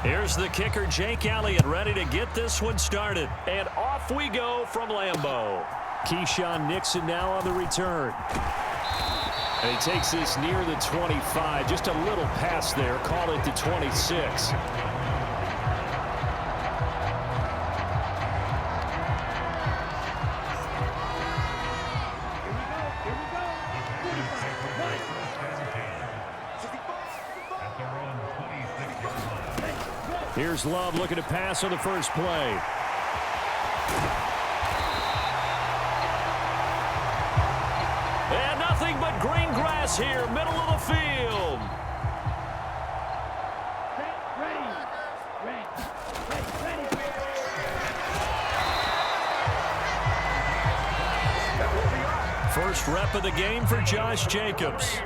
Here's the kicker, Jake Elliott, ready to get this one started. And off we go from Lambeau. Keyshawn Nixon now on the return. And he takes this near the 25. Just a little pass there. Call it the 26. Here's Love looking to pass on the first play. And nothing but green grass here, middle of the field. First rep of the game for Josh Jacobs.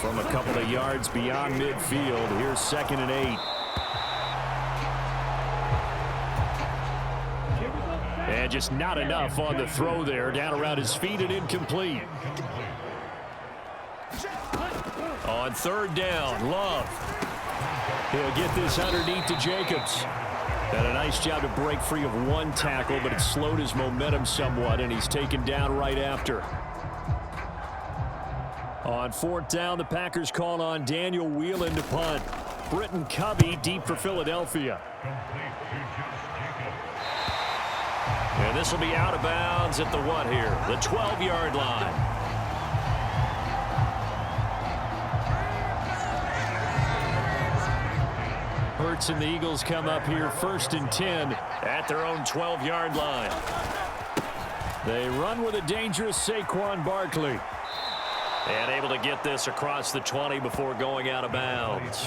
From a couple of yards beyond midfield, here's 2nd and 8. And just not enough on the throw there. Down around his feet and incomplete. On 3rd down, Love. He'll get this underneath to Jacobs. Had a nice job to break free of one tackle, but it slowed his momentum somewhat, and he's taken down right after. On 4th down, the Packers call on Daniel Whelan to punt. Britton Covey deep for Philadelphia. And this will be out of bounds at the what here? The 12-yard line. Hurts and the Eagles come up here 1st and 10 at their own 12-yard line. They run with a dangerous Saquon Barkley. And able to get this across the 20 before going out of bounds.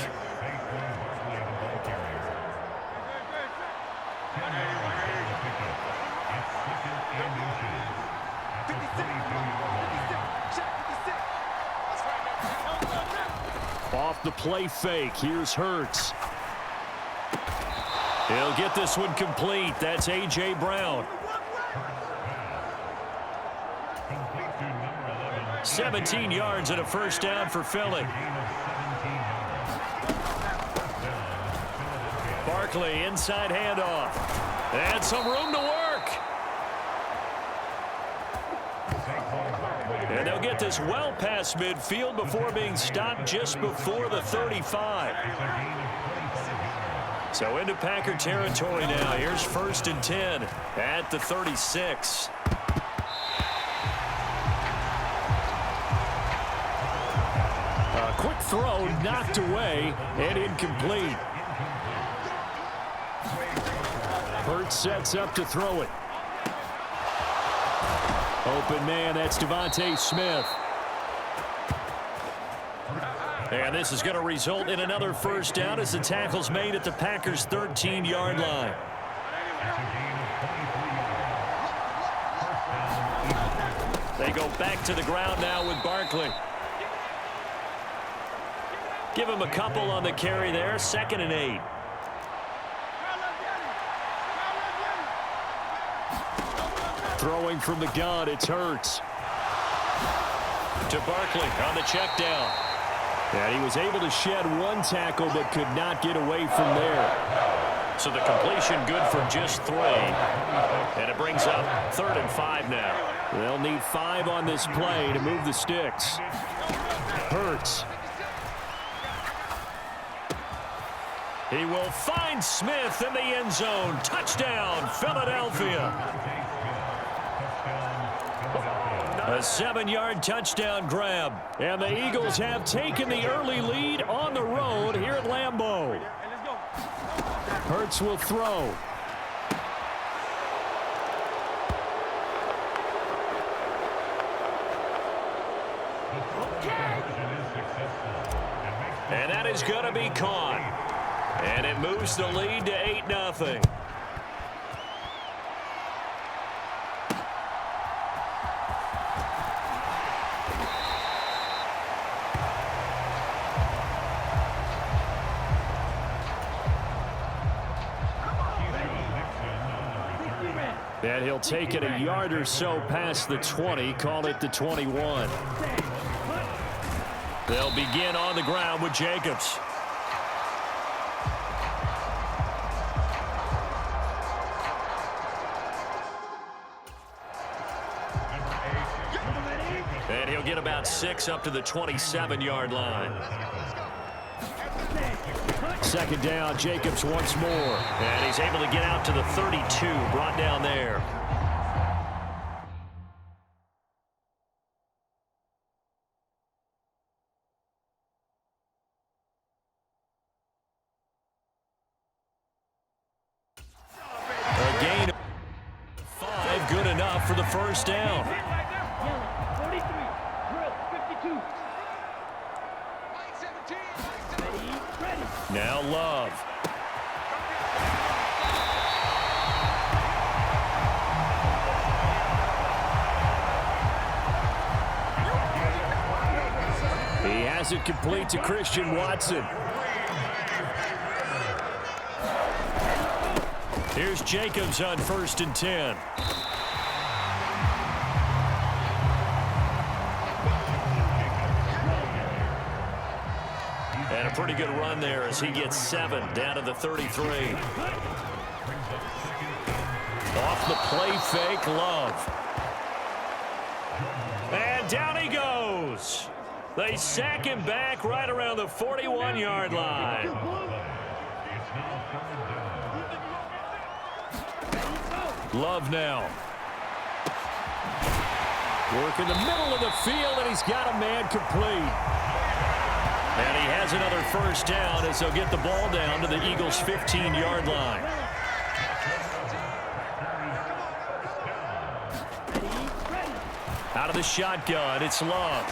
Off the play fake, here's Hurts. He'll get this one complete. That's A.J. Brown. 17 yards and a first down for Philly. Barkley inside handoff. And some room to work. And they'll get this well past midfield before being stopped just before the 35. So into Packer territory now. Here's 1st and 10 at the 36. Quick throw knocked away and incomplete. Hurts sets up to throw it. Open man, that's Devontae Smith. And this is going to result in another first down as the tackle's made at the Packers' 13-yard line. They go back to the ground now with Barkley. Give him a couple on the carry there. 2nd and 8. Throwing from the gun, it's Hurts. To Barkley on the check down. And he was able to shed one tackle but could not get away from there. So the completion good for just 3. And it brings up 3rd and 5 now. They'll need 5 on this play to move the sticks. Hurts. He will find Smith in the end zone. Touchdown, Philadelphia. A 7-yard touchdown grab. And the Eagles have taken the early lead on the road here at Lambeau. Hurts will throw. And that is going to be caught. And it moves the lead to 8-0. And he'll take it a yard or so past the 20, call it the 21. They'll begin on the ground with Jacobs. And he'll get about 6 up to the 27-yard line. Second down, Jacobs once more. And he's able to get out to the 32, brought down there. A gain of 5, good enough for the first down. Now Love. He has it complete to Christian Watson. Here's Jacobs on 1st and 10. And a pretty good run there as he gets 7 down to the 33. Off the play fake, Love. And down he goes. They sack him back right around the 41-yard line. Love now. Work in the middle of the field, and he's got a man complete. And he has another first down as they'll get the ball down to the Eagles' 15-yard line. Out of the shotgun, it's Love.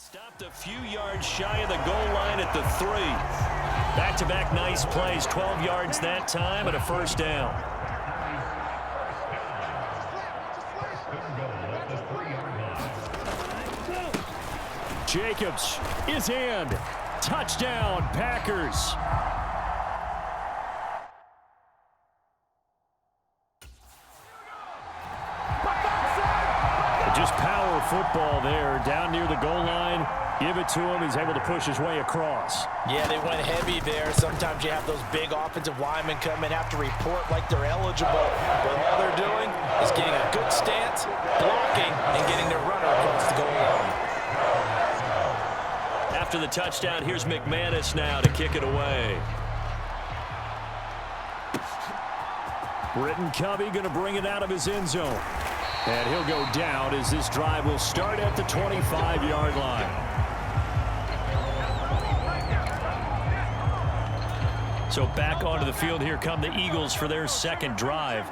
Stopped a few yards shy of the goal line at the 3. Back-to-back nice plays, 12 yards that time and a first down. Jacobs is in. Touchdown, Packers. Just power football there, down near the goal line. Give it to him. He's able to push his way across. Yeah, they went heavy there. Sometimes you have those big offensive linemen come in, have to report like they're eligible. But all they're doing is getting a good stance, blocking, and getting their runner across the goal line. After the touchdown, here's McManus now to kick it away. Britton Covey going to bring it out of his end zone. And he'll go down as this drive will start at the 25-yard line. So back onto the field, here come the Eagles for their second drive.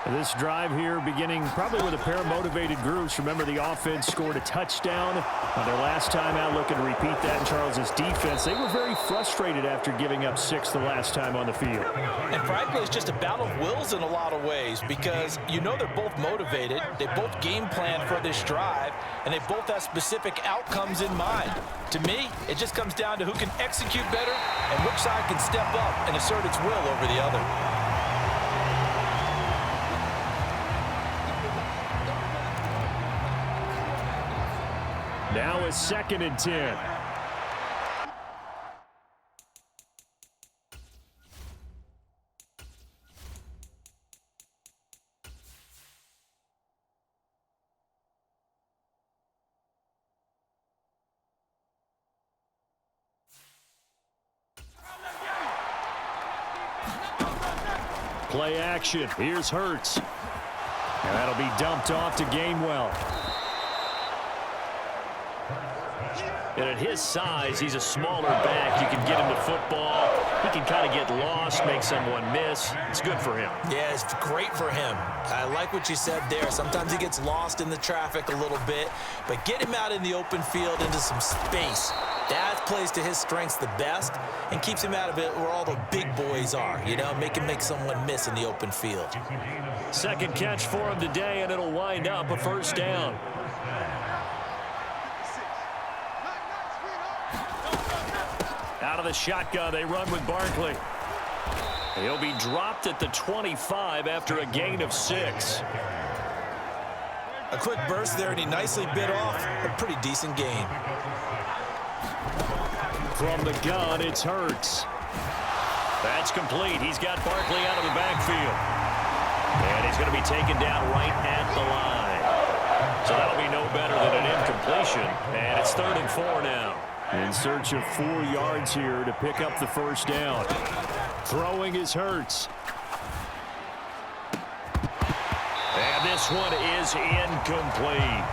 This drive here beginning probably with a pair of motivated groups. Remember, the offense scored a touchdown on their last time out, looking to repeat that in Charles's defense. They were very frustrated after giving up 6 the last time on the field. And frankly, it's just a battle of wills in a lot of ways because you know they're both motivated. They both game plan for this drive, and they both have specific outcomes in mind. To me, it just comes down to who can execute better and which side can step up and assert its will over the other. Now it's 2nd and 10. Play action. Here's Hurts. And that'll be dumped off to Gainwell. And at his size, he's a smaller back. You can get him the football. He can kind of get lost, make someone miss. It's good for him. Yeah, it's great for him. I like what you said there. Sometimes he gets lost in the traffic a little bit, but get him out in the open field into some space. That plays to his strengths the best and keeps him out of it where all the big boys are, you know, make him make someone miss in the open field. Second catch for him today, and it'll wind up a first down. Out of the shotgun, they run with Barkley. He'll be dropped at the 25 after a gain of 6. A quick burst there, and he nicely bit off a pretty decent gain. From the gun, it's Hurts. That's complete. He's got Barkley out of the backfield. And he's going to be taken down right at the line. So that'll be no better than an incompletion. And it's 3rd and 4 now. In search of 4 yards here to pick up the first down. Throwing is Hurts. And this one is incomplete.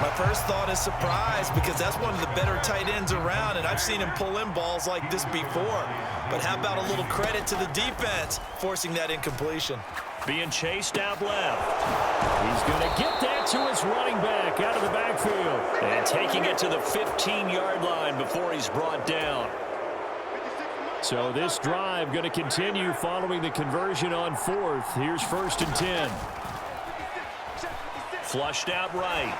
My first thought is surprise because that's one of the better tight ends around, and I've seen him pull in balls like this before. But how about a little credit to the defense forcing that incompletion? Being chased out left. He's going to get that to his running back out of the backfield. And taking it to the 15-yard line before he's brought down. So this drive going to continue following the conversion on 4th. Here's 1st and 10. Flushed out right.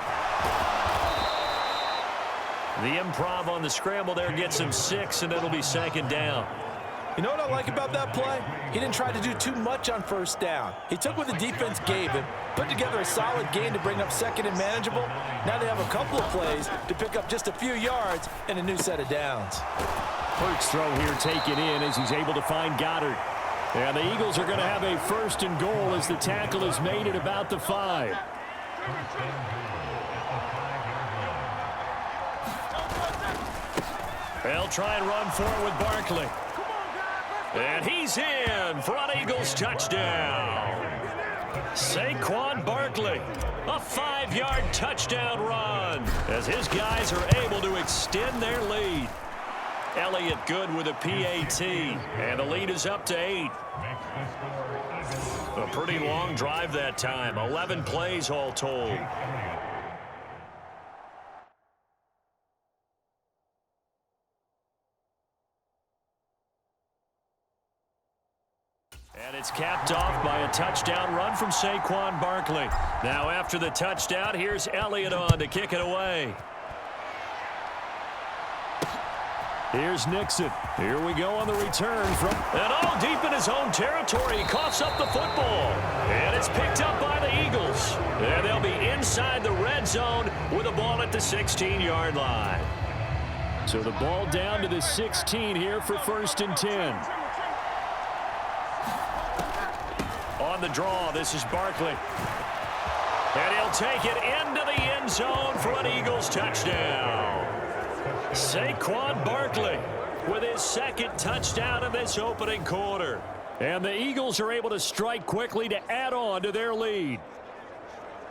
The improv on the scramble there gets him 6, and it'll be 2nd down. You know what I like about that play? He didn't try to do too much on 1st down. He took what the defense gave him, put together a solid gain to bring up 2nd and manageable. Now they have a couple of plays to pick up just a few yards and a new set of downs. Hurts throw here taken in as he's able to find Goddard. And the Eagles are going to have a 1st and goal as the tackle is made at about the 5. They'll try and run for it with Barkley. And he's in for an Eagles touchdown. Saquon Barkley, a 5-yard touchdown run as his guys are able to extend their lead. Elliott good with a PAT, and the lead is up to 8. A pretty long drive that time, 11 plays all told. And it's capped off by a touchdown run from Saquon Barkley. Now after the touchdown, here's Elliott on to kick it away. Here's Nixon. Here we go on the return from... And all deep in his own territory, he coughs up the football. And it's picked up by the Eagles. And they'll be inside the red zone with a ball at the 16-yard line. So the ball down to the 16 here for 1st and 10. On the draw, this is Barkley. And he'll take it into the end zone for an Eagles touchdown. Saquon Barkley with his 2nd touchdown of this opening quarter. And the Eagles are able to strike quickly to add on to their lead.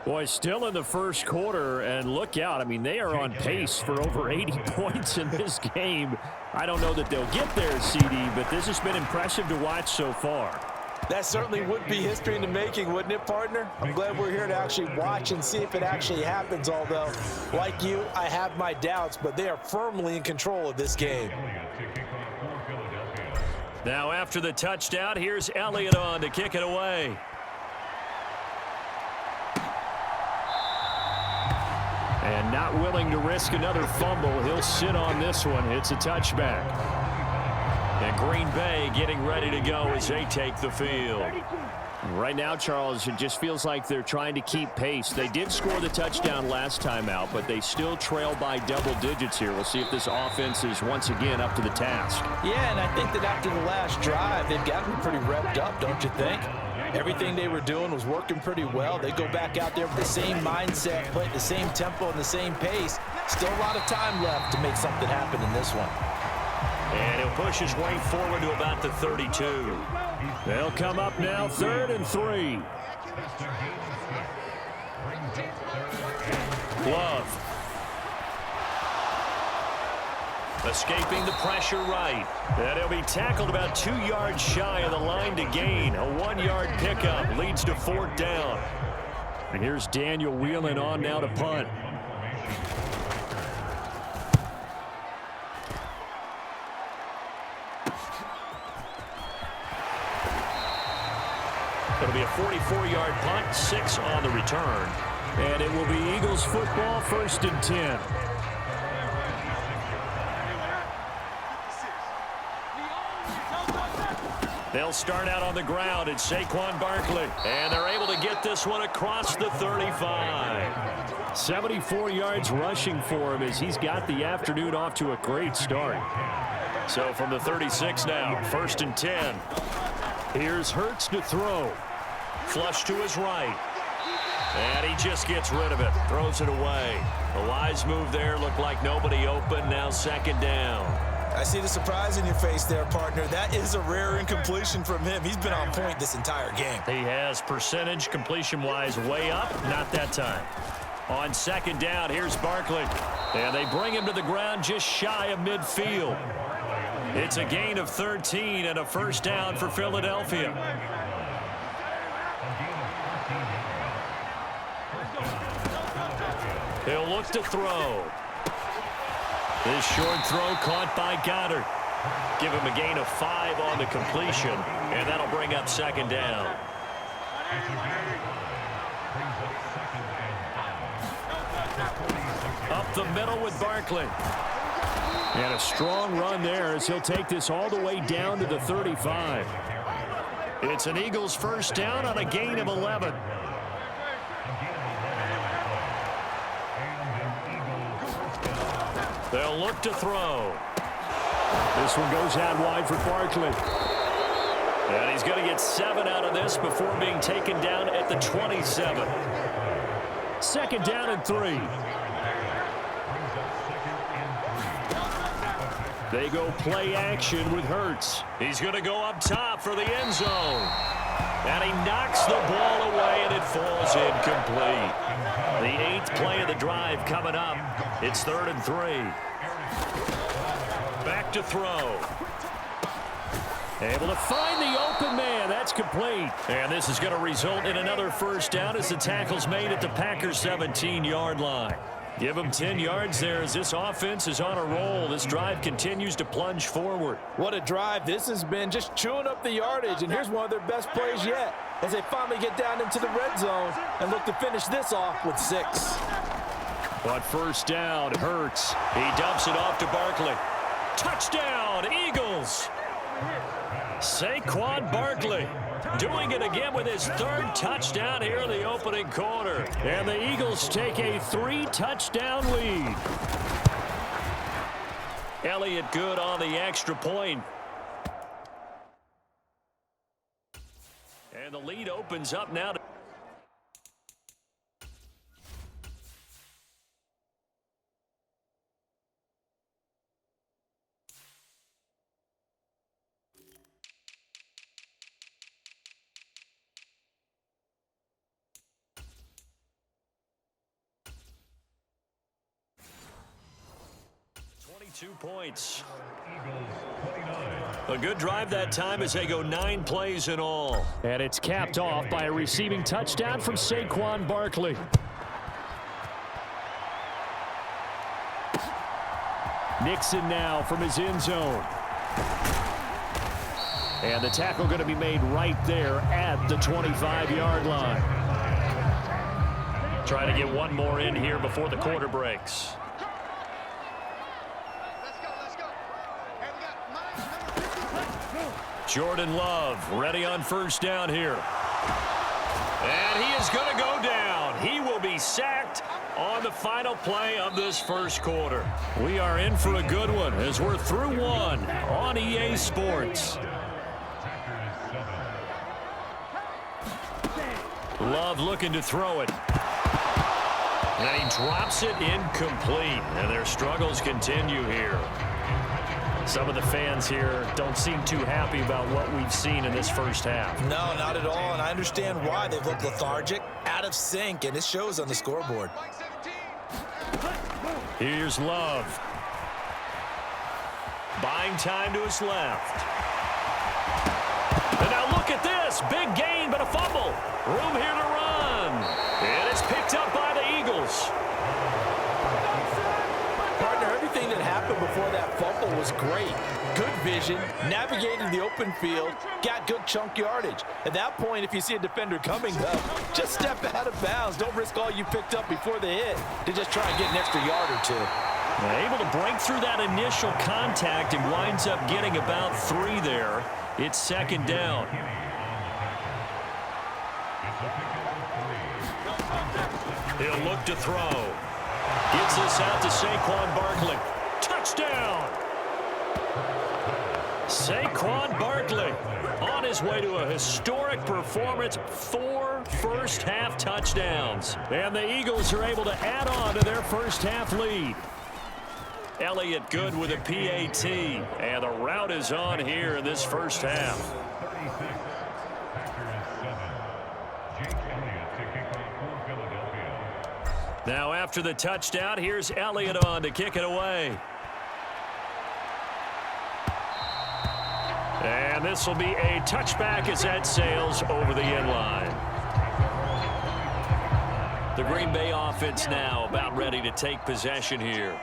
Boy, still in the 1st quarter, and look out. I mean, they are on pace for over 80 points in this game. I don't know that they'll get there, CD, but this has been impressive to watch so far. That certainly would be history in the making, wouldn't it, partner? I'm glad we're here to actually watch and see if it actually happens, although, like you, I have my doubts, but they are firmly in control of this game. Now after the touchdown, here's Elliott on to kick it away. And not willing to risk another fumble, he'll sit on this one. It's a touchback. And Green Bay getting ready to go as they take the field. Right now, Charles, it just feels like they're trying to keep pace. They did score the touchdown last time out, but they still trail by double digits here. We'll see if this offense is once again up to the task. Yeah, and I think that after the last drive, they've gotten pretty revved up, don't you think? Everything they were doing was working pretty well. They go back out there with the same mindset, play at the same tempo and the same pace. Still a lot of time left to make something happen in this one. And he'll push his way forward to about the 32. They'll come up now, 3rd and 3. Love. Escaping the pressure right. And he'll be tackled about 2 yards shy of the line to gain. A 1-yard pickup leads to 4th down. And here's Daniel Whelan on now to punt. It'll be a 44-yard punt, 6 on the return. And it will be Eagles football, 1st and 10. They'll start out on the ground. It's Saquon Barkley. And they're able to get this one across the 35. 74 yards rushing for him as he's got the afternoon off to a great start. So from the 36 now, 1st and 10. Here's Hurts to throw. Flush to his right. And he just gets rid of it. Throws it away. A wise move there. Looked like nobody open. Now 2nd down. I see the surprise in your face there, partner. That is a rare incompletion from him. He's been on point this entire game. He has percentage completion-wise way up. Not that time. On 2nd down, here's Barkley. And they bring him to the ground just shy of midfield. It's a gain of 13 and a 1st down for Philadelphia. He'll look to throw. This short throw caught by Goddard. Give him a gain of 5 on the completion, and that'll bring up 2nd down. Up the middle with Barkley. And a strong run there as he'll take this all the way down to the 35. It's an Eagles 1st down on a gain of 11. They'll look to throw. This one goes out wide for Barkley. And he's going to get 7 out of this before being taken down at the 27. 2nd down and 3. They go play action with Hurts. He's going to go up top for the end zone. And he knocks the ball away, and it falls incomplete. The 8th play of the drive coming up. It's 3rd and 3. Back to throw. Able to find the open man. That's complete. And this is going to result in another 1st down as the tackle's made at the Packers' 17-yard line. Give them 10 yards there as this offense is on a roll. This drive continues to plunge forward. What a drive this has been, just chewing up the yardage. And here's one of their best plays yet as they finally get down into the red zone and look to finish this off with 6. But 1st down, Hurts. He dumps it off to Barkley. Touchdown, Eagles! Saquon Barkley doing it again with his 3rd touchdown here in the opening quarter. And the Eagles take a 3-touchdown lead. Elliott good on the extra point. And the lead opens up now to 2 points. A good drive that time as they go 9 plays in all. And it's capped off by a receiving touchdown from Saquon Barkley. Nixon now from his end zone. And the tackle going to be made right there at the 25-yard line. Trying to get one more in here before the quarter breaks. Jordan Love ready on 1st down here. And he is going to go down. He will be sacked on the final play of this 1st quarter. We are in for a good one as we're through 1 on EA Sports. Love looking to throw it. And he drops it incomplete. And their struggles continue here. Some of the fans here don't seem too happy about what we've seen in this 1st half. No, not at all, and I understand why. They've looked lethargic, out of sync, and it shows on the scoreboard. Here's Love. Buying time to his left. And now look at this. Big gain, but a fumble. Room here to run. And it's picked up by the Eagles. Partner, everything that happened before that fumble was great. Good vision, navigating the open field, got good chunk yardage. At that point, if you see a defender coming, though, just step out of bounds. Don't risk all you picked up before the hit to just try and get an extra yard or two. Able to break through that initial contact and winds up getting about 3 there. It's second down. He'll look to throw. Gets this out to Saquon Barkley. Touchdown! Saquon Barkley on his way to a historic performance. 4 first-half touchdowns. And the Eagles are able to add on to their first-half lead. Elliott good with a PAT. And the route is on here in this first half. Now after the touchdown, here's Elliott on to kick it away. And this will be a touchback as that sails over the end line. The Green Bay offense now about ready to take possession here.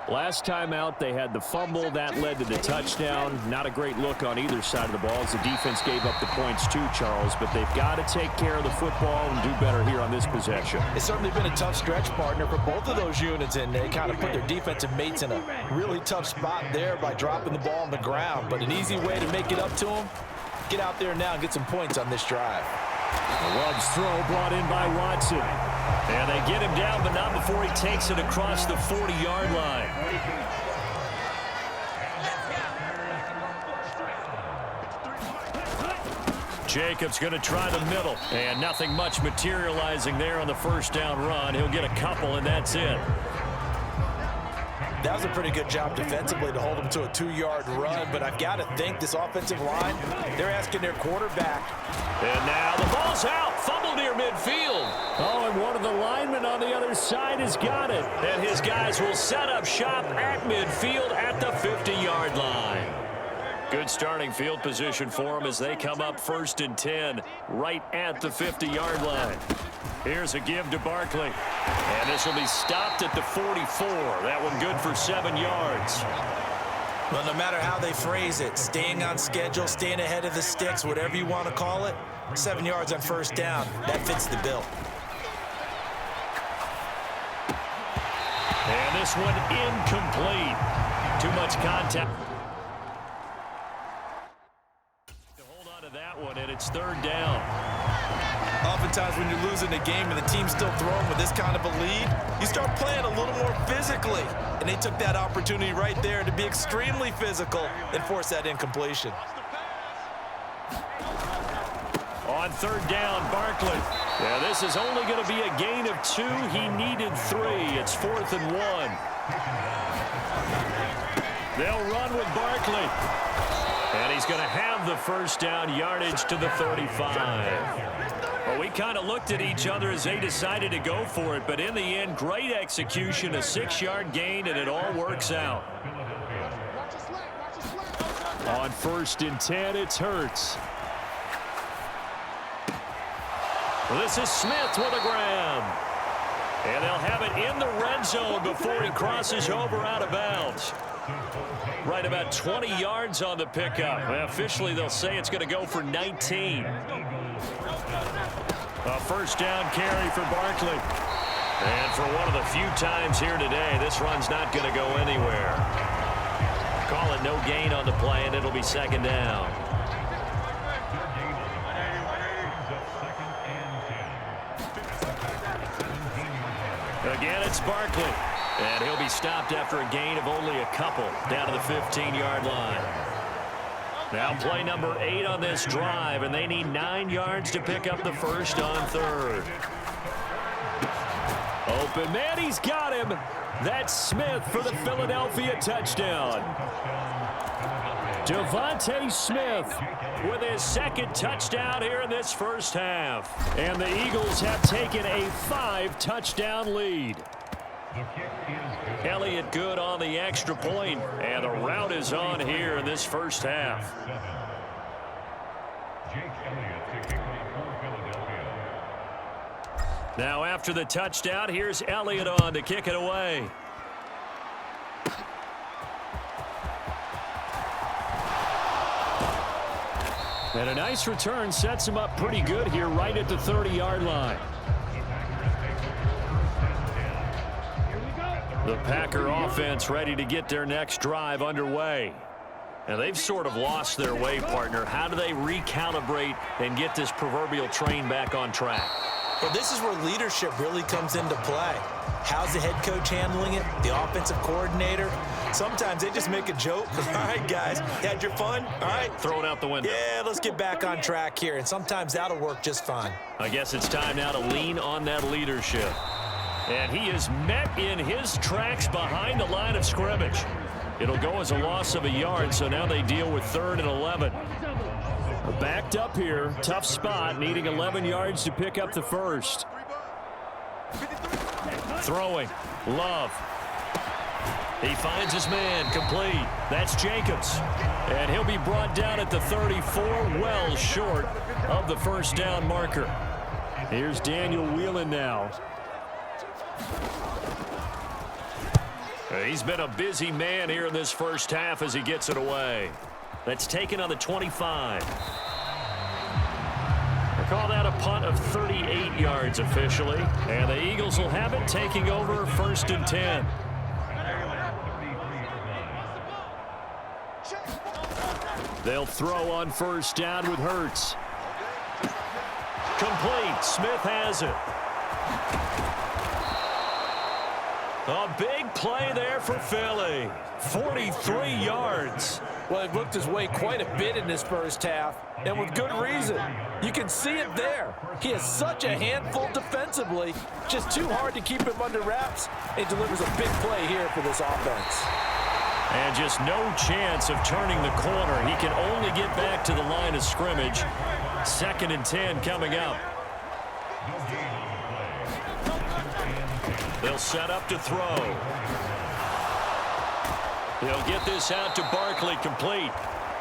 Last time out, they had the fumble. That led to the touchdown. Not a great look on either side of the ball as the defense gave up the points too, Charles. But they've got to take care of the football and do better here on this possession. It's certainly been a tough stretch, partner, for both of those units, and they kind of put their defensive mates in a really tough spot there by dropping the ball on the ground. But an easy way to make it up to them, get out there now and get some points on this drive. Love's throw brought in by Watson. And they get him down, but not before he takes it across the 40-yard line. Jacobs going to try the middle. And nothing much materializing there on the first down run. He'll get a couple, and that's it. That was a pretty good job defensively to hold him to a 2-yard run, but I've got to think this offensive line, they're asking their quarterback. And now the ball's out. Fumble near midfield. Oh, and one of the linemen on the other side has got it. And his guys will set up shop at midfield at the 50-yard line. Good starting field position for them as they come up 1st and 10 right at the 50-yard line. Here's a give to Barkley. And this will be stopped at the 44. That one good for 7 yards. Well, no matter how they phrase it, staying on schedule, staying ahead of the sticks, whatever you want to call it, 7 yards on first down, that fits the bill. And this one incomplete. Too much contact. To hold on to that one, and it's 3rd down. Oftentimes when you're losing a game and the team's still throwing with this kind of a lead, you start playing a little more physically. And they took that opportunity right there to be extremely physical and force that incompletion. On 3rd down, Barkley. Yeah, this is only going to be a gain of 2. He needed 3. It's 4th and 1. They'll run with Barkley. And he's going to have the first down, yardage to the 35. Well, we kind of looked at each other as they decided to go for it, but in the end, great execution, a 6-yard gain, and it all works out. On 1st and 10, it's Hurts. Well, this is Smith with a grab. And they'll have it in the red zone before he crosses over out of bounds. Right about 20 yards on the pickup. Well, officially, they'll say it's going to go for 19. A first down carry for Barkley. And for one of the few times here today, this run's not going to go anywhere. Call it no gain on the play, and it'll be 2nd down. Again, it's Barkley. And he'll be stopped after a gain of only a couple down to the 15-yard line. Now play number 8 on this drive, and they need 9 yards to pick up the first on 3rd. Open man, he's got him. That's Smith for the Philadelphia touchdown. Devontae Smith with his 2nd touchdown here in this first half. And the Eagles have taken a 5-touchdown lead. Elliott good on the extra point, and the rout is on here in this first half. Now after the touchdown, here's Elliott on to kick it away. And a nice return sets him up pretty good here right at the 30-yard line. The Packer offense ready to get their next drive underway. And they've sort of lost their way, partner. How do they recalibrate and get this proverbial train back on track? Well, this is where leadership really comes into play. How's the head coach handling it? The offensive coordinator? Sometimes they just make a joke. All right, guys, you had your fun? All right. Throw it out the window. Yeah, let's get back on track here. And sometimes that'll work just fine. I guess it's time now to lean on that leadership. And he is met in his tracks behind the line of scrimmage. It'll go as a loss of a yard, so now they deal with 3rd and 11. Backed up here, tough spot, needing 11 yards to pick up the first. Throwing, Love. He finds his man, complete. That's Jacobs. And he'll be brought down at the 34, well short of the first down marker. Here's Daniel Whelan now. He's been a busy man here in this first half as he gets it away. That's taken on the 25. They call that a punt of 38 yards officially. And the Eagles will have it, taking over 1st and 10. They'll throw on first down with Hurts. Complete. Smith has it. A big play there for Philly. 43 yards. Well, he looked his way quite a bit in this first half, and with good reason. You can see it there. He is such a handful defensively, just too hard to keep him under wraps. It delivers a big play here for this offense. And just no chance of turning the corner. He can only get back to the line of scrimmage. 2nd and 10 coming up. They'll set up to throw. They'll get this out to Barkley, complete.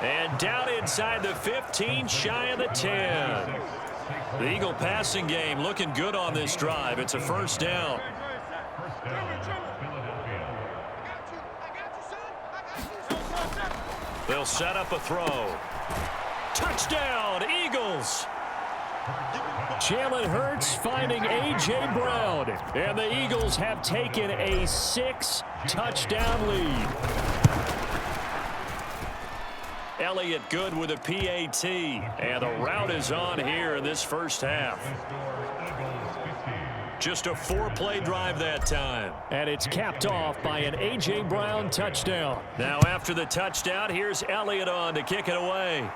And down inside the 15, shy of the 10. The Eagle passing game looking good on this drive. It's a first down. They'll set up a throw. Touchdown, Eagles! Jalen Hurts finding A.J. Brown. And the Eagles have taken a 6-touchdown lead. Elliott good with a PAT. And the rout is on here in this first half. Just a 4-play drive that time. And it's capped off by an A.J. Brown touchdown. Now after the touchdown, here's Elliott on to kick it away.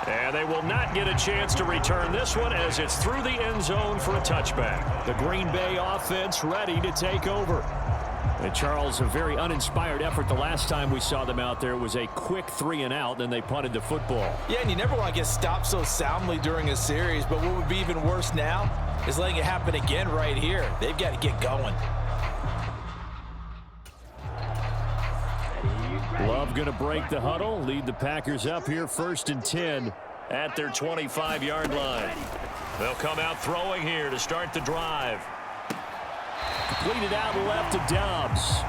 And they will not get a chance to return this one as it's through the end zone for a touchback. The Green Bay offense ready to take over. And Charles, a very uninspired effort the last time we saw them out there. It was a quick 3-and-out, then they punted the football. Yeah, and you never want to get stopped so soundly during a series, but what would be even worse now is letting it happen again right here. They've got to get going. Love going to break the huddle, lead the Packers up here 1st and 10 at their 25-yard line. They'll come out throwing here to start the drive. Completed out left to Dobbs.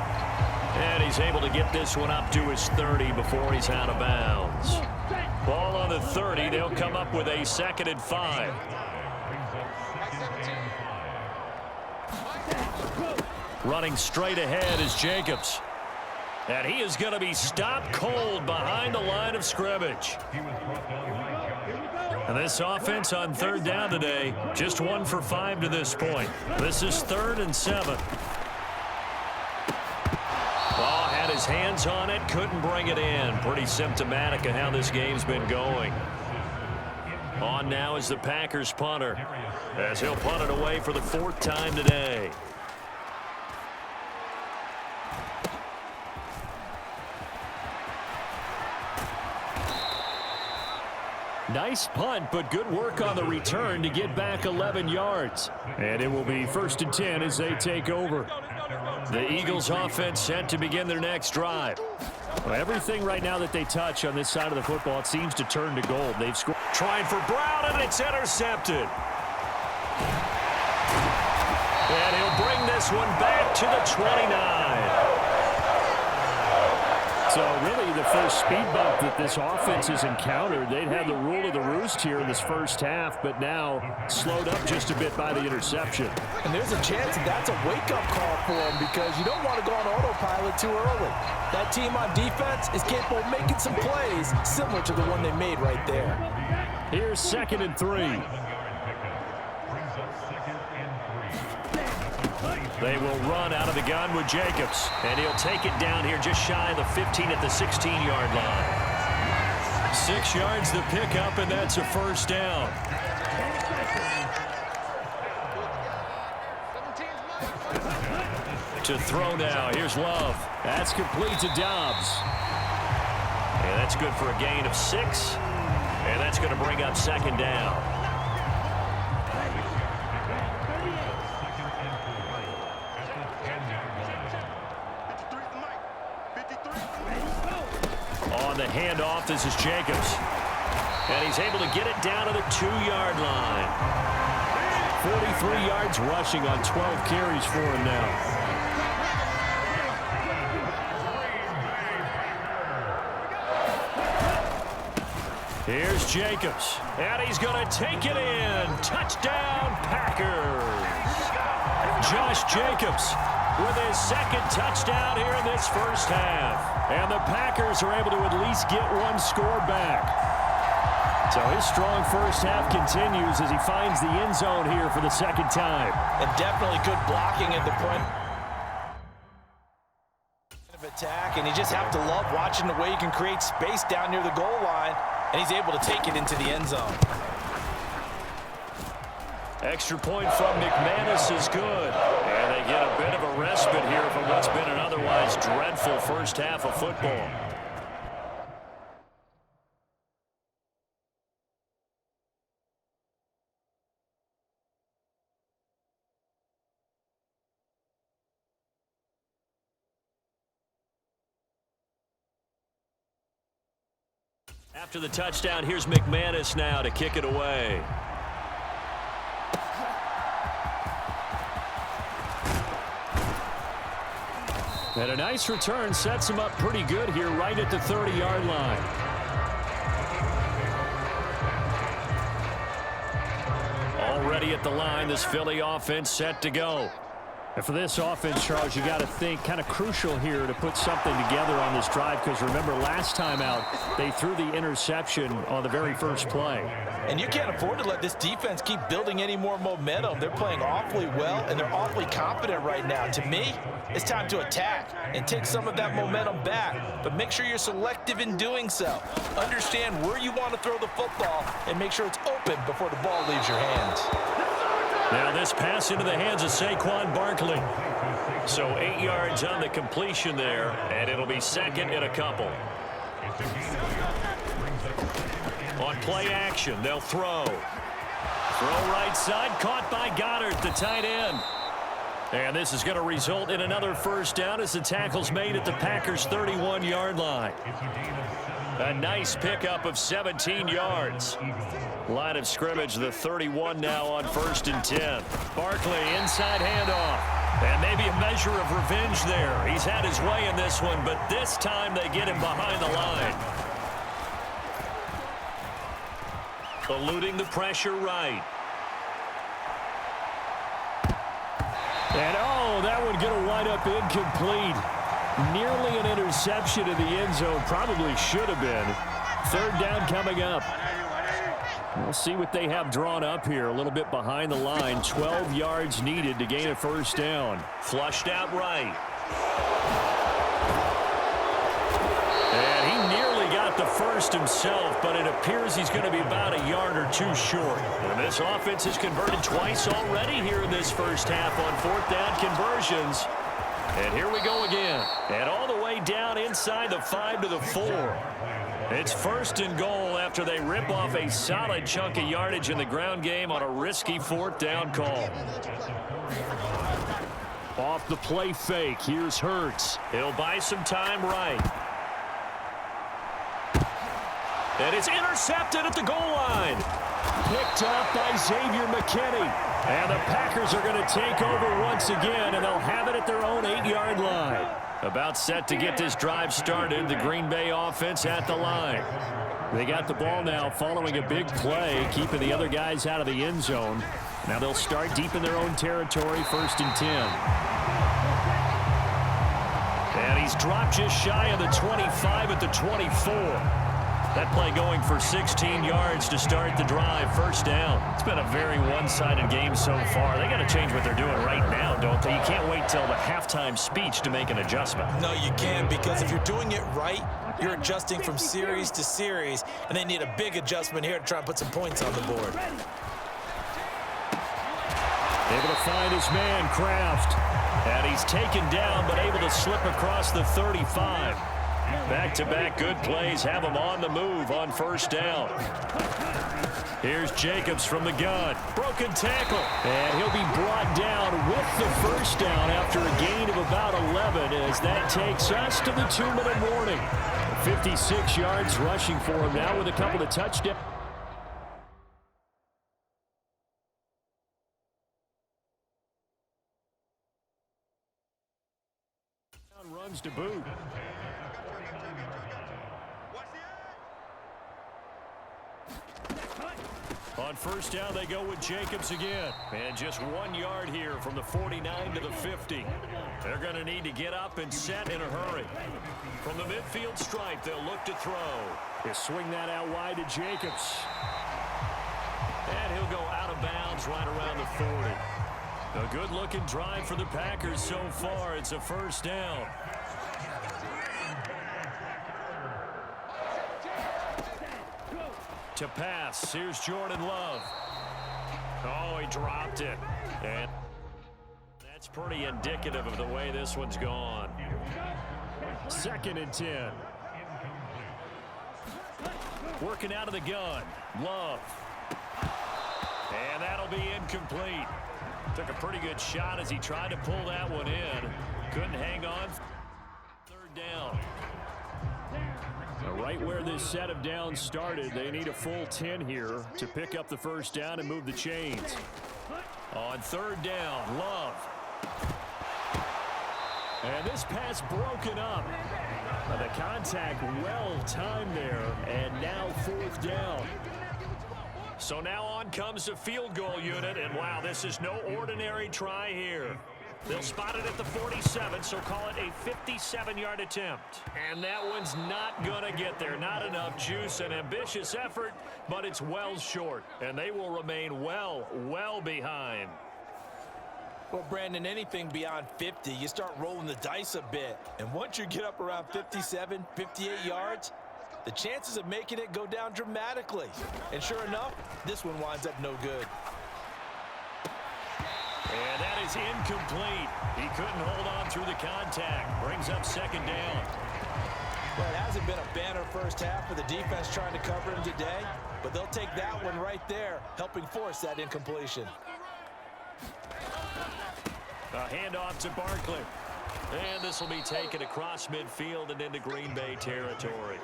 And he's able to get this one up to his 30 before he's out of bounds. Ball on the 30. They'll come up with a 2nd and 5. Running straight ahead is Jacobs. And he is going to be stopped cold behind the line of scrimmage. And this offense on 3rd down today, just 1 for 5 to this point. This is 3rd and 7. Ball had his hands on it, couldn't bring it in. Pretty symptomatic of how this game's been going. On now is the Packers punter, as he'll punt it away for the 4th time today. nice punt, but good work on the return to get back 11 yards. And it will be 1st and 10 as they take over. The Eagles offense set to begin their next drive. Well, everything right now that they touch on this side of the football, it seems to turn to gold. They've scored. Trying for Brown, and it's intercepted. And he'll bring this one back to the 29. So really the first speed bump that this offense has encountered, they'd had the rule of the roost here in this first half, but now slowed up just a bit by the interception. And there's a chance that that's a wake-up call for them because you don't want to go on autopilot too early. That team on defense is capable of making some plays similar to the one they made right there. Here's 2nd and 3. They will run out of the gun with Jacobs, and he'll take it down here just shy of the 15 at the 16-yard line. 6 yards the pickup, and that's a first down. To throw now, here's Love. That's complete to Dobbs. And that's good for a gain of 6, and that's going to bring up 2nd down. The handoff, this is Jacobs. And he's able to get it down to the 2-yard line. 43 yards rushing on 12 carries for him now. Here's Jacobs. And he's going to take it in. Touchdown, Packers. Josh Jacobs with his 2nd touchdown here in this first half. And the Packers are able to at least get one score back. So his strong first half continues as he finds the end zone here for the 2nd time. And definitely good blocking at the point of attack. And you just have to love watching the way he can create space down near the goal line. And he's able to take it into the end zone. Extra point from McManus is good. And they get a bit of a respite here from what's been an otherwise dreadful first half of football. After the touchdown, here's McManus now to kick it away. And a nice return sets him up pretty good here right at the 30-yard line. Already at the line, this Philly offense set to go. And for this offense, Charles, you got to think kind of crucial here to put something together on this drive because remember last time out, they threw the interception on the very first play. And you can't afford to let this defense keep building any more momentum. They're playing awfully well, and they're awfully confident right now. To me, it's time to attack and take some of that momentum back. But make sure you're selective in doing so. Understand where you want to throw the football and make sure it's open before the ball leaves your hands. Now this pass into the hands of Saquon Barkley. So 8 yards on the completion there, and it'll be 2nd and a couple. On play action, they'll throw. Throw right side, caught by Goddard, the tight end. And this is going to result in another first down as the tackle's made at the Packers' 31-yard line. A nice pickup of 17 yards. Line of scrimmage, the 31 now on 1st and 10. Barkley, inside handoff. And maybe a measure of revenge there. He's had his way in this one, but this time they get him behind the line. Eluding the pressure right. And oh, that one going to wind up incomplete. Nearly an interception in the end zone. Probably should have been. 3rd down coming up. We'll see what they have drawn up here. A little bit behind the line. 12 yards needed to gain a first down. Flushed out right. And he nearly got the first himself, but it appears he's going to be about a yard or two short. And this offense has converted twice already here in this first half on 4th down conversions. And here we go again. And all the way down inside the 5 to the 4. It's 1st and goal after they rip off a solid chunk of yardage in the ground game on a risky fourth down call. Off the play fake, here's Hurts. He'll buy some time right. And it's intercepted at the goal line. Picked up by Xavier McKinney. And the Packers are going to take over once again, and they'll have it at their own 8-yard line. About set to get this drive started, the Green Bay offense at the line. They got the ball now following a big play, keeping the other guys out of the end zone. Now they'll start deep in their own territory, 1st and 10. And he's dropped just shy of the 25 at the 24. That play going for 16 yards to start the drive, 1st down. It's been a very one-sided game so far. They got to change what they're doing right now, don't they? You can't wait till the halftime speech to make an adjustment. No, you can't, because if you're doing it right, you're adjusting from series to series, and they need a big adjustment here to try and put some points on the board. Able to find his man, Kraft. And he's taken down, but able to slip across the 35. Back-to-back good plays have him on the move on 1st down. Here's Jacobs from the gun. Broken tackle. And he'll be brought down with the 1st down after a gain of about 11 as that takes us to the 2-minute warning. 56 yards rushing for him now with a couple of touchdowns. Runs to boot. On 1st down, they go with Jacobs again. And just 1 yard here from the 49 to the 50. They're going to need to get up and set in a hurry. From the midfield stripe, they'll look to throw. They swing that out wide to Jacobs. And he'll go out of bounds right around the 40. A good-looking drive for the Packers so far. It's a 1st down. To pass, here's Jordan Love. Oh, he dropped it. And that's pretty indicative of the way this one's gone. 2nd and 10. Working out of the gun, Love. And that'll be incomplete. Took a pretty good shot as he tried to pull that one in. Couldn't hang on. 3rd down. Right where this set of downs started, they need a full 10 here to pick up the 1st down and move the chains. On 3rd down, Love. And this pass broken up. The contact well timed there, and now 4th down. So now on comes the field goal unit, and wow, this is no ordinary try here. They'll spot it at the 47, so call it a 57-yard attempt. And that one's not going to get there. Not enough juice. An ambitious effort, but it's well short. And they will remain well behind. Well, Brandon, anything beyond 50, you start rolling the dice a bit. And once you get up around 57, 58 yards, the chances of making it go down dramatically. And sure enough, this one winds up no good. And that is incomplete. He couldn't hold on through the contact. Brings up 2nd down. Well, it hasn't been a banner 1st half for the defense trying to cover him today, but they'll take that one right there, helping force that incompletion. A handoff to Barkley. And this will be taken across midfield and into Green Bay territory.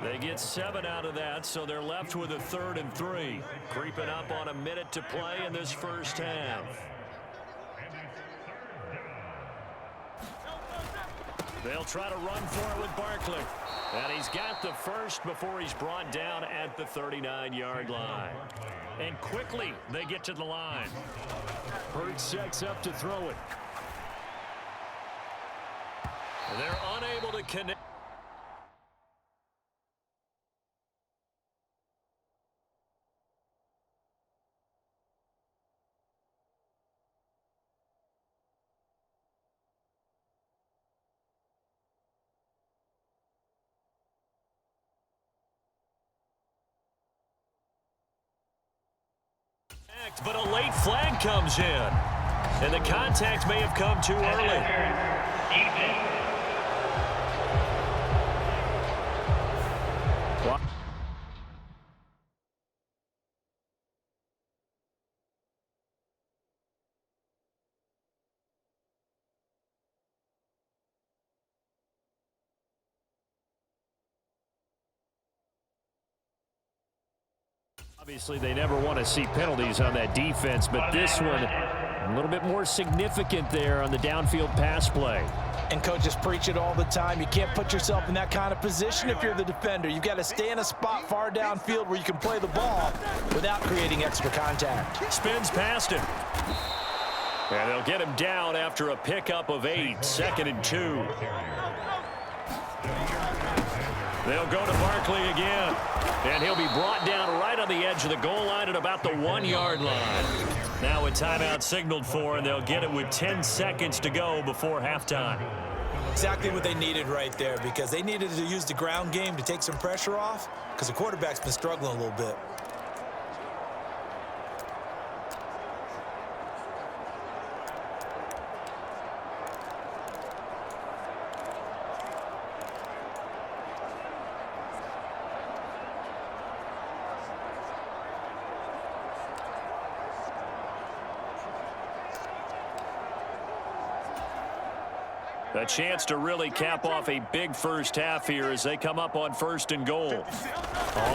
They get 7 out of that, so they're left with a 3rd and 3. Creeping up on a minute to play in this 1st half. They'll try to run for it with Barkley. And he's got the 1st before he's brought down at the 39-yard line. And quickly, they get to the line. Hurts sets up to throw it. They're unable to connect. But a late flag comes in. And the contact may have come too early. Obviously, they never want to see penalties on that defense, but this one a little bit more significant there on the downfield pass play. And coaches preach it all the time. You can't put yourself in that kind of position if you're the defender. You've got to stay in a spot far downfield where you can play the ball without creating extra contact. Spins past him. And they'll get him down after a pickup of 8, 2nd and 2. They'll go to Barkley again. And he'll be brought down right on the edge of the goal line at about the 1-yard line. Now a timeout signaled for, and they'll get it with 10 seconds to go before halftime. Exactly what they needed right there, because they needed to use the ground game to take some pressure off, because the quarterback's been struggling a little bit. A chance to really cap off a big first half here as they come up on 1st and goal.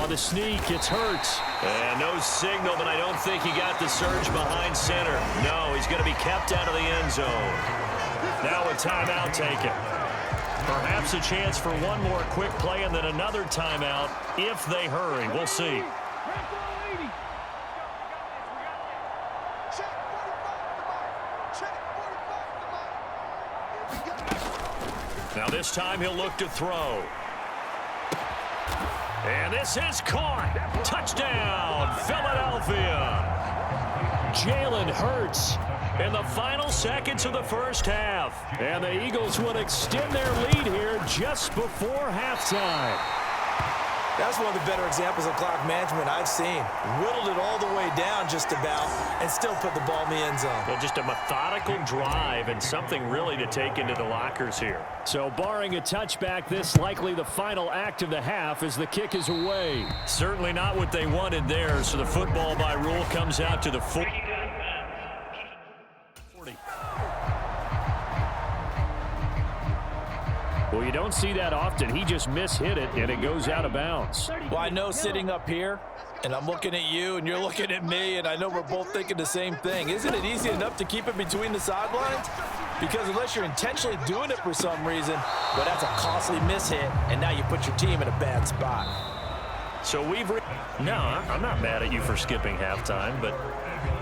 On the sneak, it's Hurts. And no signal, but I don't think he got the surge behind center. No, he's going to be kept out of the end zone. Now a timeout taken. Perhaps a chance for one more quick play and then another timeout if they hurry. We'll see. Now this time he'll look to throw. And this is caught. Touchdown, Philadelphia. Jalen Hurts in the final seconds of the first half. And the Eagles would extend their lead here just before halftime. That's one of the better examples of clock management I've seen. Whittled it all the way down just about and still put the ball in the end zone. Well, just a methodical drive and something really to take into the lockers here. So barring a touchback, this likely the final act of the half as the kick is away. Certainly not what they wanted there, so the football by rule comes out to the 40. Well, you don't see that often. He just mishit it, and it goes out of bounds. Well, I know sitting up here, and I'm looking at you, and you're looking at me, and I know we're both thinking the same thing. Isn't it easy enough to keep it between the sidelines? Because unless you're intentionally doing it for some reason, well, that's a costly mishit, and now you put your team in a bad spot. So No, I'm not mad at you for skipping halftime, but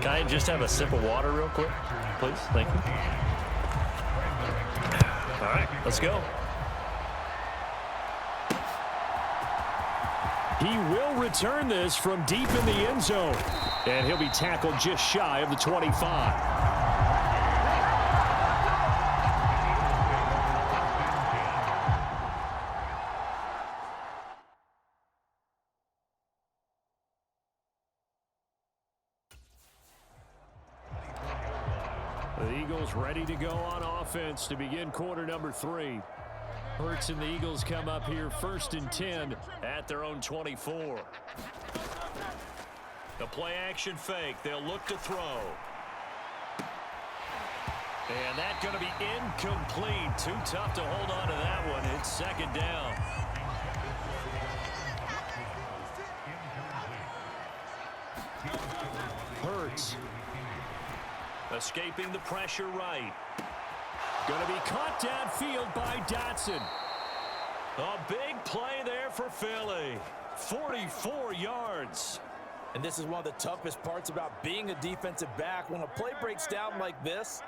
can I just have a sip of water real quick, please? Thank you. All right, let's go. He will return this from deep in the end zone. And he'll be tackled just shy of the 25. The Eagles ready to go on offense to begin quarter number 3. Hurts and the Eagles come up here 1st and 10 at their own 24. The play action fake. They'll look to throw. And that's going to be incomplete. Too tough to hold on to that one. It's 2nd down. Hurts. Escaping the pressure right. Going to be caught downfield by Dotson. A big play there for Philly. 44 yards. And this is one of the toughest parts about being a defensive back. When a play breaks down like this,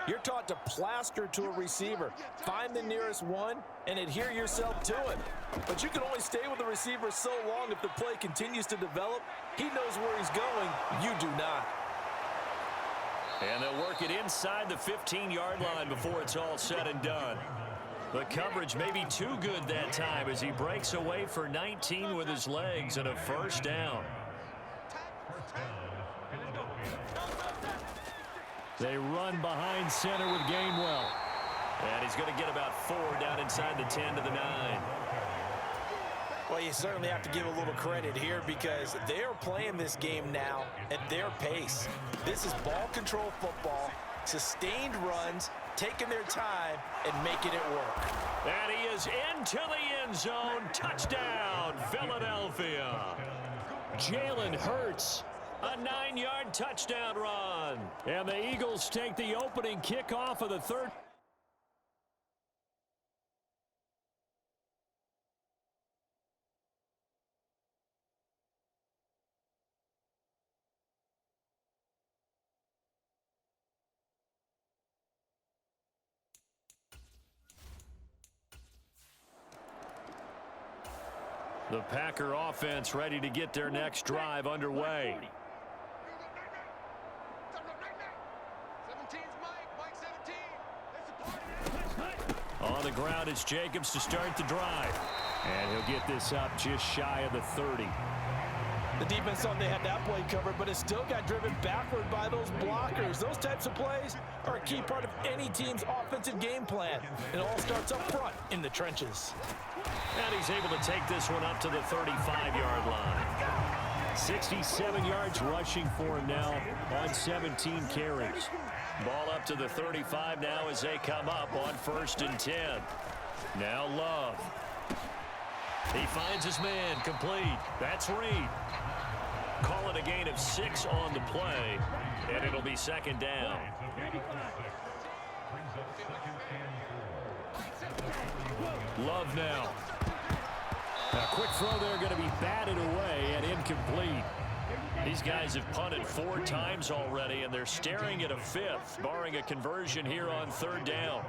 you're taught to plaster to a receiver. Find the nearest one and adhere yourself to him. But you can only stay with the receiver so long if the play continues to develop. He knows where he's going. You do not. And they'll work it inside the 15-yard line before it's all said and done. The coverage may be too good that time as he breaks away for 19 with his legs and a 1st down. They run behind center with Gainwell. And he's going to get about 4 down inside the 10 to the 9. Well, you certainly have to give a little credit here because they're playing this game now at their pace. This is ball control football, sustained runs, taking their time and making it work. And he is into the end zone. Touchdown, Philadelphia. Jalen Hurts. A 9-yard touchdown run. And the Eagles take the opening kickoff of the third. The Packer offense ready to get their next drive underway. On the ground, it's Jacobs to start the drive. And he'll get this up just shy of the 30. The defense thought they had that play covered, but it still got driven backward by those blockers. Those types of plays are a key part of any team's offensive game plan. It all starts up front in the trenches. And he's able to take this one up to the 35-yard line. 67 yards rushing for him now on 17 carries. Ball up to the 35 now as they come up on 1st and 10. Now Love. He finds his man, complete. That's Reed. Call it a gain of 6 on the play, and it'll be 2nd down. Love now. A quick throw there going to be batted away and incomplete. These guys have punted 4 times already, and they're staring at a 5th, barring a conversion here on 3rd down.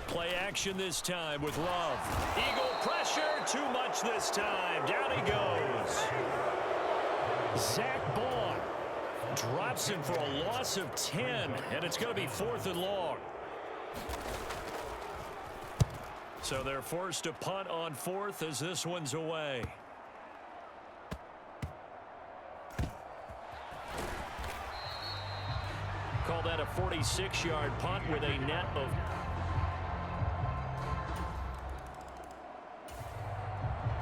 Play action this time with Love. Eagle pressure, too much this time. Down he goes. Zach Bond drops him for a loss of 10, and it's going to be 4th and long. So they're forced to punt on 4th as this one's away. Call that a 46-yard punt with a net of...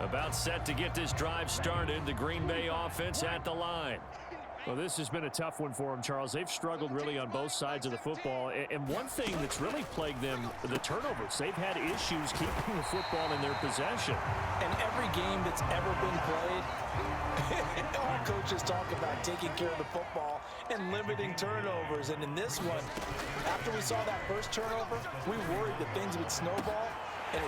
About set to get this drive started. The Green Bay offense at the line. Well, this has been a tough one for them, Charles. They've struggled really on both sides of the football. And one thing that's really plagued them, the turnovers. They've had issues keeping the football in their possession. And every game that's ever been played, all coaches talk about taking care of the football and limiting turnovers. And in this one, after we saw that first turnover, we worried that things would snowball. And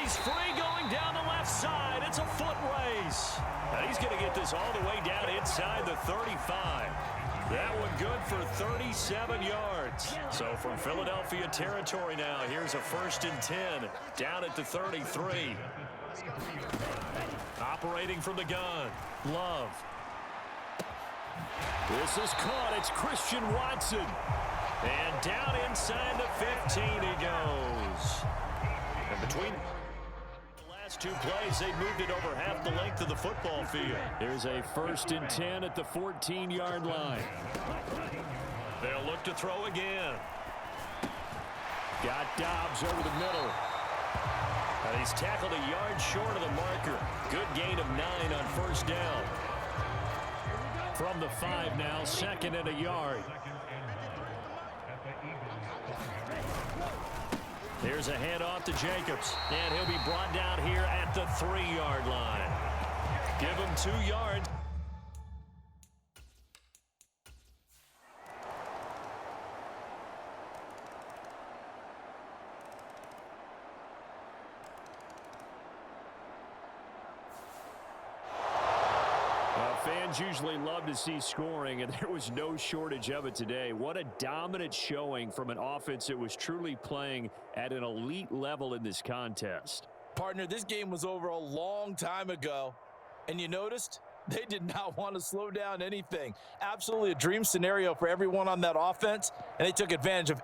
he's free going down the left side. It's a foot race. And he's going to get this all the way down inside the 35. That one good for 37 yards. So from Philadelphia territory now, here's a 1st and 10 down at the 33. Operating from the gun, Love. This is caught. It's Christian Watson. And down inside the 15 he goes. And between the last 2 plays, they moved it over half the length of the football field. There's a 1st and 10 at the 14-yard line. They'll look to throw again. Got Dobbs over the middle. And he's tackled a yard short of the marker. Good gain of 9 on 1st down. From the 5 now, 2nd and a yard. Here's a handoff to Jacobs, and he'll be brought down here at the 3-yard line. Give him 2 yards. Fans usually love to see scoring, and there was no shortage of it today. What a dominant showing from an offense that was truly playing at an elite level in this contest. Partner, this game was over a long time ago, and you noticed they did not want to slow down anything. Absolutely a dream scenario for everyone on that offense, and they took advantage of